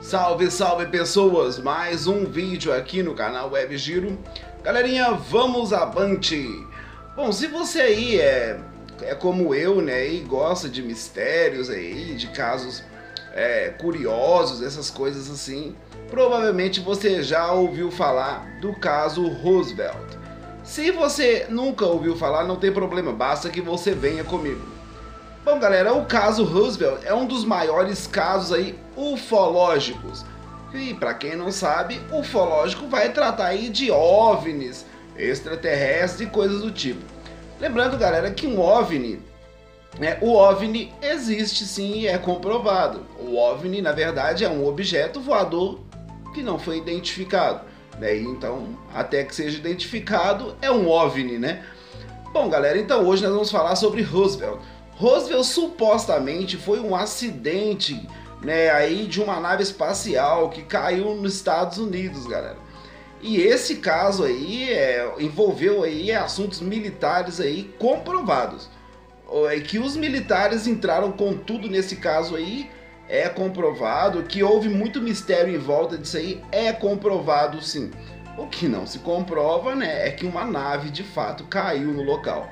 Salve, salve pessoas! Mais um vídeo aqui no canal Web Giro. Galerinha, vamos avante! Bom, se você aí é como eu, né, e gosta de mistérios aí, de casos curiosos, essas coisas assim, provavelmente você já ouviu falar do caso Roosevelt. Se você nunca ouviu falar, não tem problema, basta que você venha comigo. Bom, galera, o caso Roosevelt é um dos maiores casos aí ufológicos. E para quem não sabe, ufológico vai tratar aí de OVNIs, extraterrestres e coisas do tipo. Lembrando, galera, que um OVNI, o OVNI existe sim e é comprovado. O OVNI, na verdade, é um objeto voador que não foi identificado, né? Então, até que seja identificado, é um OVNI, né? Bom, galera, então hoje nós vamos falar sobre Roosevelt. Roosevelt supostamente foi um acidente, né, aí de uma nave espacial que caiu nos Estados Unidos, galera. E esse caso aí envolveu aí assuntos militares aí comprovados. Que os militares entraram com tudo nesse caso aí é comprovado, que houve muito mistério em volta disso aí é comprovado sim. O que não se comprova, né, é que uma nave de fato caiu no local.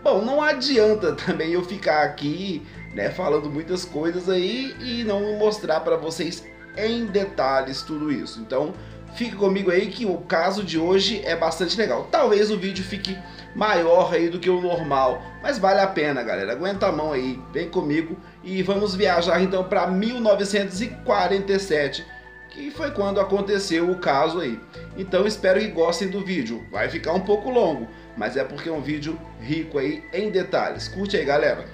Bom, não adianta também eu ficar aqui, né, falando muitas coisas aí e não mostrar para vocês em detalhes tudo isso. Então, fique comigo aí que o caso de hoje é bastante legal. Talvez o vídeo fique maior aí do que o normal, mas vale a pena, galera. Aguenta a mão aí, vem comigo e vamos viajar então para 1947, que foi quando aconteceu o caso aí. Então espero que gostem do vídeo. Vai ficar um pouco longo, mas é porque é um vídeo rico aí em detalhes. Curte aí, galera.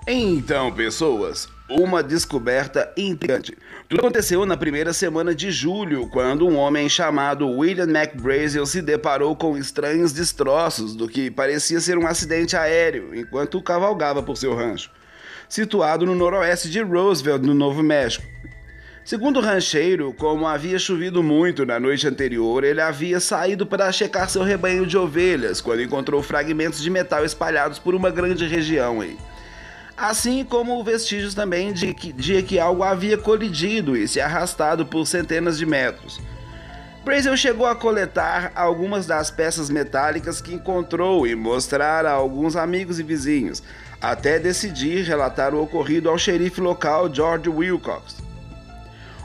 Então, pessoas, uma descoberta intrigante. Tudo aconteceu na primeira semana de julho, quando um homem chamado William McBrazel se deparou com estranhos destroços do que parecia ser um acidente aéreo, enquanto cavalgava por seu rancho, situado no noroeste de Roosevelt, no Novo México. Segundo o rancheiro, como havia chovido muito na noite anterior, ele havia saído para checar seu rebanho de ovelhas, quando encontrou fragmentos de metal espalhados por uma grande região aí. Assim como vestígios também de que algo havia colidido e se arrastado por centenas de metros. Brazel chegou a coletar algumas das peças metálicas que encontrou e mostrar a alguns amigos e vizinhos, até decidir relatar o ocorrido ao xerife local George Wilcox.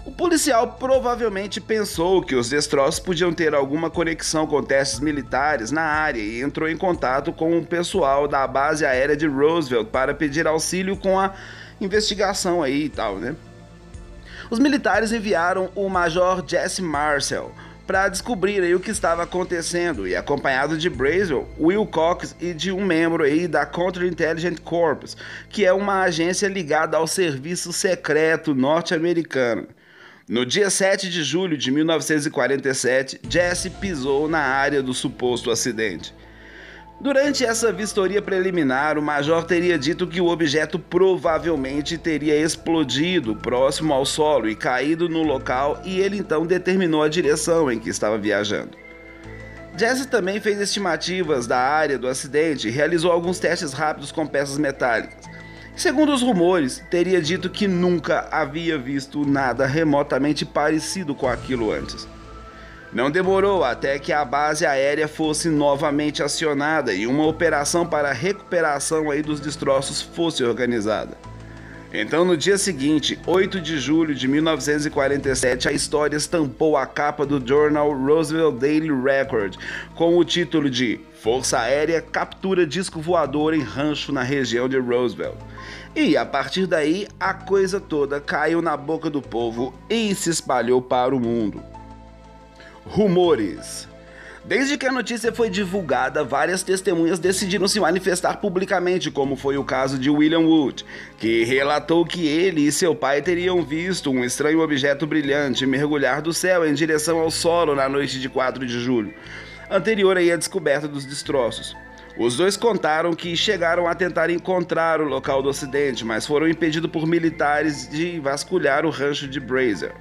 O policial provavelmente pensou que os destroços podiam ter alguma conexão com testes militares na área e entrou em contato com o pessoal da base aérea de Roosevelt para pedir auxílio com a investigação aí e tal, né? Os militares enviaram o Major Jesse Marcel para descobrir aí o que estava acontecendo e, acompanhado de Brazel, Wilcox e de um membro aí da Counterintelligence Corps, que é uma agência ligada ao serviço secreto norte-americano. No dia 7 de julho de 1947, Jesse pisou na área do suposto acidente. Durante essa vistoria preliminar, o major teria dito que o objeto provavelmente teria explodido próximo ao solo e caído no local, e ele então determinou a direção em que estava viajando. Jesse também fez estimativas da área do acidente e realizou alguns testes rápidos com peças metálicas. Segundo os rumores, teria dito que nunca havia visto nada remotamente parecido com aquilo antes. Não demorou até que a base aérea fosse novamente acionada e uma operação para a recuperação aí dos destroços fosse organizada. Então, no dia seguinte, 8 de julho de 1947, a história estampou a capa do jornal Roosevelt Daily Record com o título de Força Aérea captura disco voador em rancho na região de Roosevelt. E a partir daí, a coisa toda caiu na boca do povo e se espalhou para o mundo. Rumores. Desde que a notícia foi divulgada, várias testemunhas decidiram se manifestar publicamente, como foi o caso de William Wood, que relatou que ele e seu pai teriam visto um estranho objeto brilhante mergulhar do céu em direção ao solo na noite de 4 de julho, anterior aí à descoberta dos destroços. Os dois contaram que chegaram a tentar encontrar o local do acidente, mas foram impedidos por militares de vasculhar o rancho de Brazel.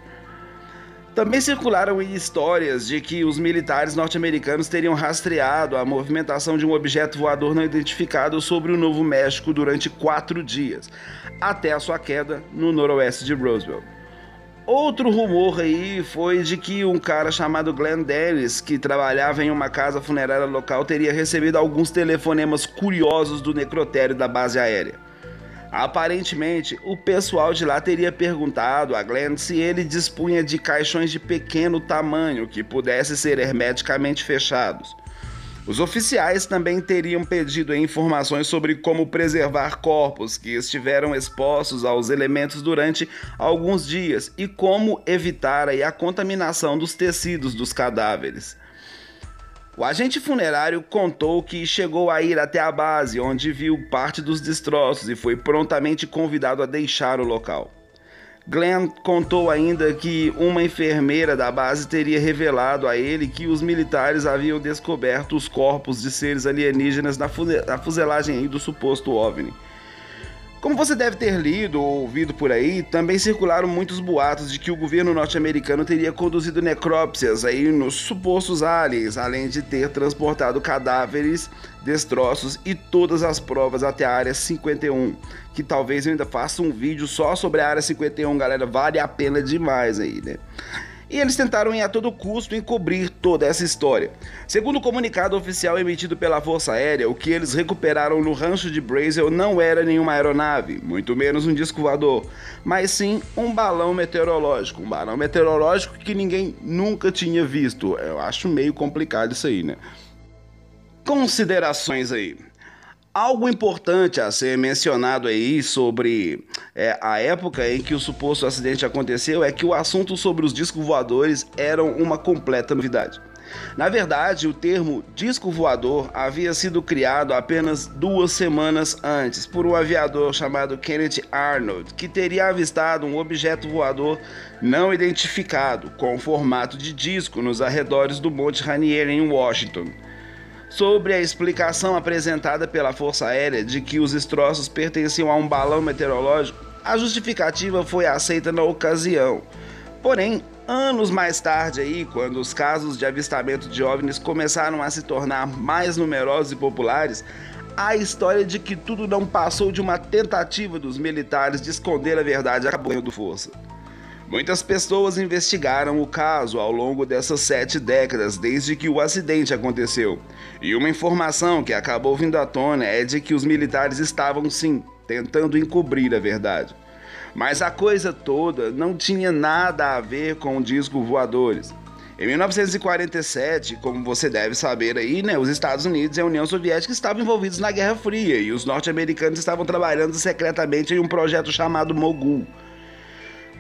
Também circularam histórias de que os militares norte-americanos teriam rastreado a movimentação de um objeto voador não identificado sobre o Novo México durante 4 dias, até a sua queda no noroeste de Roswell. Outro rumor aí foi de que um cara chamado Glenn Dennis, que trabalhava em uma casa funerária local, teria recebido alguns telefonemas curiosos do necrotério da base aérea. Aparentemente, o pessoal de lá teria perguntado a Glenn se ele dispunha de caixões de pequeno tamanho que pudessem ser hermeticamente fechados. Os oficiais também teriam pedido informações sobre como preservar corpos que estiveram expostos aos elementos durante alguns dias e como evitar a contaminação dos tecidos dos cadáveres. O agente funerário contou que chegou a ir até a base, onde viu parte dos destroços e foi prontamente convidado a deixar o local. Glenn contou ainda que uma enfermeira da base teria revelado a ele que os militares haviam descoberto os corpos de seres alienígenas na fuselagem do suposto OVNI. Como você deve ter lido ou ouvido por aí, também circularam muitos boatos de que o governo norte-americano teria conduzido necrópsias aí nos supostos aliens, além de ter transportado cadáveres, destroços e todas as provas até a Área 51, que talvez eu ainda faça um vídeo só sobre a Área 51, galera, vale a pena demais aí, né? E eles tentaram a todo custo encobrir toda essa história. Segundo o comunicado oficial emitido pela Força Aérea, o que eles recuperaram no rancho de Brazel não era nenhuma aeronave, muito menos um disco voador, mas sim um balão meteorológico. Um balão meteorológico que ninguém nunca tinha visto. Eu acho meio complicado isso aí, né? Considerações aí. Algo importante a ser mencionado aí sobre a época em que o suposto acidente aconteceu é que o assunto sobre os discos voadores eram uma completa novidade. Na verdade, o termo disco voador havia sido criado apenas 2 semanas antes por um aviador chamado Kenneth Arnold, que teria avistado um objeto voador não identificado com formato de disco nos arredores do Monte Rainier em Washington. Sobre a explicação apresentada pela Força Aérea de que os destroços pertenciam a um balão meteorológico, a justificativa foi aceita na ocasião. Porém, anos mais tarde, aí, quando os casos de avistamento de OVNIs começaram a se tornar mais numerosos e populares, a história de que tudo não passou de uma tentativa dos militares de esconder a verdade acabou ganhando força. Muitas pessoas investigaram o caso ao longo dessas 7 décadas, desde que o acidente aconteceu. E uma informação que acabou vindo à tona é de que os militares estavam, sim, tentando encobrir a verdade. Mas a coisa toda não tinha nada a ver com discos voadores. Em 1947, como você deve saber aí, né, os Estados Unidos e a União Soviética estavam envolvidos na Guerra Fria e os norte-americanos estavam trabalhando secretamente em um projeto chamado Mogul.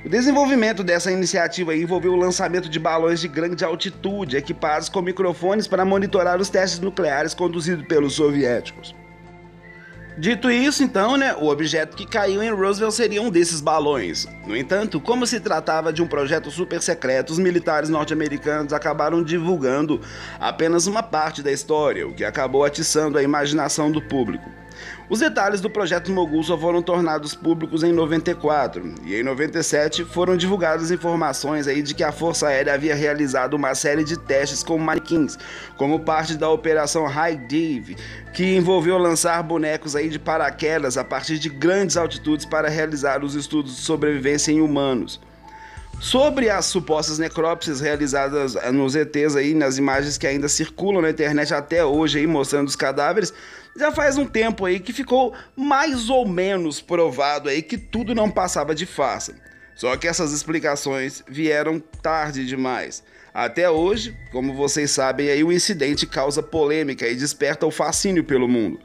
O desenvolvimento dessa iniciativa envolveu o lançamento de balões de grande altitude, equipados com microfones para monitorar os testes nucleares conduzidos pelos soviéticos. Dito isso, então, o objeto que caiu em Roswell seria um desses balões. No entanto, como se tratava de um projeto super secreto, os militares norte-americanos acabaram divulgando apenas uma parte da história, o que acabou atiçando a imaginação do público. Os detalhes do projeto Mogul só foram tornados públicos em 94, e em 97 foram divulgadas informações aí de que a Força Aérea havia realizado uma série de testes com manequins, como parte da Operação High Dive, que envolveu lançar bonecos aí de paraquedas a partir de grandes altitudes para realizar os estudos de sobrevivência em humanos. Sobre as supostas necrópsias realizadas nos ETs aí, nas imagens que ainda circulam na internet até hoje aí, mostrando os cadáveres, já faz um tempo aí que ficou mais ou menos provado aí que tudo não passava de farsa. Só que essas explicações vieram tarde demais. Até hoje, como vocês sabem, aí o incidente causa polêmica e desperta o fascínio pelo mundo.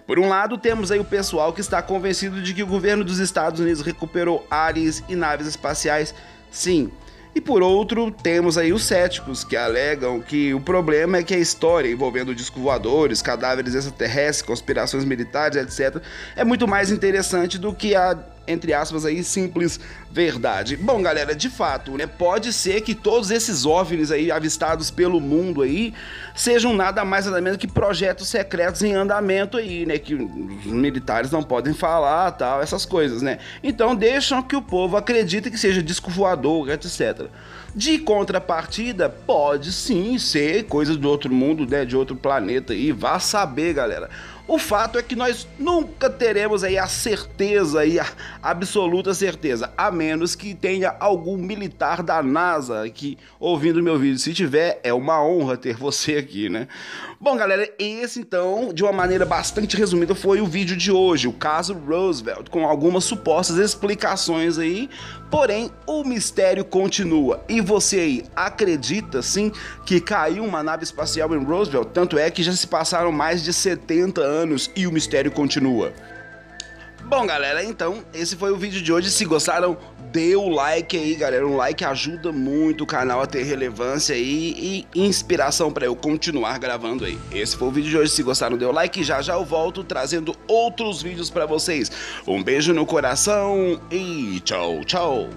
Por um lado, temos aí o pessoal que está convencido de que o governo dos Estados Unidos recuperou aliens e naves espaciais, sim. E por outro, temos aí os céticos, que alegam que o problema é que a história envolvendo discos voadores, cadáveres extraterrestres, conspirações militares, etc., é muito mais interessante do que a entre aspas aí, simples verdade. Bom, galera, de fato, né, pode ser que todos esses OVNIs aí avistados pelo mundo aí sejam nada mais nada menos que projetos secretos em andamento aí, né, que os militares não podem falar, tal, essas coisas, né? Então deixam que o povo acredite que seja disco voador, etc. De contrapartida, pode sim ser coisas do outro mundo, né, de outro planeta aí, vá saber, galera. O fato é que nós nunca teremos aí a certeza, aí a absoluta certeza, a menos que tenha algum militar da NASA aqui ouvindo meu vídeo. Se tiver, é uma honra ter você aqui, né? Bom, galera, esse então, de uma maneira bastante resumida, foi o vídeo de hoje, o caso Roosevelt, com algumas supostas explicações aí, porém o mistério continua. E você aí, acredita sim que caiu uma nave espacial em Roosevelt? Tanto é que já se passaram mais de 70 anos e o mistério continua. Bom, galera, então esse foi o vídeo de hoje. Se gostaram, dê o like aí, galera. Um like ajuda muito o canal a ter relevância aí e inspiração para eu continuar gravando aí. Esse foi o vídeo de hoje. Se gostaram, dê o like. Já já eu volto trazendo outros vídeos para vocês. Um beijo no coração e tchau, tchau.